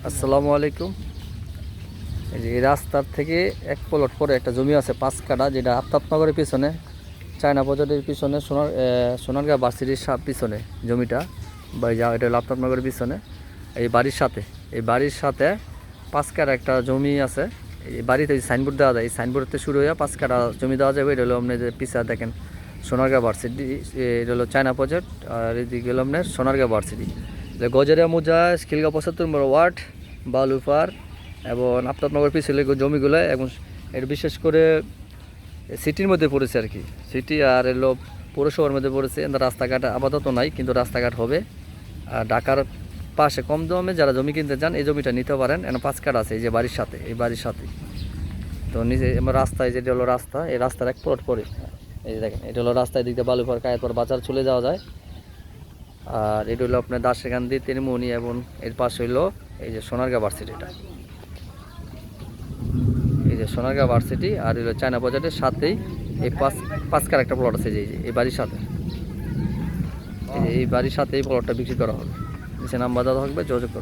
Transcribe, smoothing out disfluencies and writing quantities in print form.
আসসালামু আলাইকুম। এই রাস্তার থেকে এক প্লট পরে একটা জমি আছে 5 কাঠা, যেটা আফতাবনগরের পিছনে, চায়না বাজারের পিছনে, সোনারগাঁ ভার্সিটির পিছনে জমিটা, বা এটা হলো আফতাবনগরের পিছনে। এই বাড়ির সাথে 5 কাঠা একটা জমি আছে। এই বাড়িতে সাইনবোর্ড দেওয়া যায়, এই সাইনবোর্ডতে শুরু হয়ে 5 কাঠা জমি দেওয়া যাবে। এটা হলো আপনার যে পিছা দেখেন সোনারগাঁ ভার্সিটি, এটা হলো চায়না প্রজেক্ট। আর এদিকে হলো আপনার সোনারগাঁ ভার্সিটি, গজারিয়া মোজা, খিলগাঁও 75 নম্বর ওয়ার্ড, বালুপার এবং আফতাবনগর পিছলে জমিগুলো। এবং এটা বিশেষ করে সিটির মধ্যে পড়েছে আর কি, সিটি আর এলো পৌরসভার মধ্যে পড়েছে। রাস্তাঘাট আপাতত নাই, কিন্তু রাস্তাঘাট হবে। আর ঢাকার পাশে কম দামে যারা জমি কিনতে চান এই জমিটা নিতে পারেন। এখন 5 কাঠা আছে এই যে বাড়ির সাথে, এই বাড়ির সাথে। তো নিজে আমার রাস্তায়, যেটা হলো রাস্তা, এই রাস্তার এক প্লট পরে, এই যে দেখেন এটা হলো রাস্তায়, দিক দিয়ে বালুপার, কায়েতপাড় বাজার চলে যাওয়া যায়। আর এটা হলো আপনার দাসেকান্দি, তেরমুনি, এবং এর পাশে হইলো এই যে সোনারগাঁ ভার্সিটিটা, এই যে সোনারগাঁ ভার্সিটি। আর হলো চায়না বাজারের সাথেই এই পাঁচ কার একটা প্লট আছে, যে এই বাড়ির সাথে, এই বাড়ির সাথে এই প্লটটা বিক্রি করা হবে। নিচে নাম্বার দেওয়া থাকবে, যোগাযোগ করুন।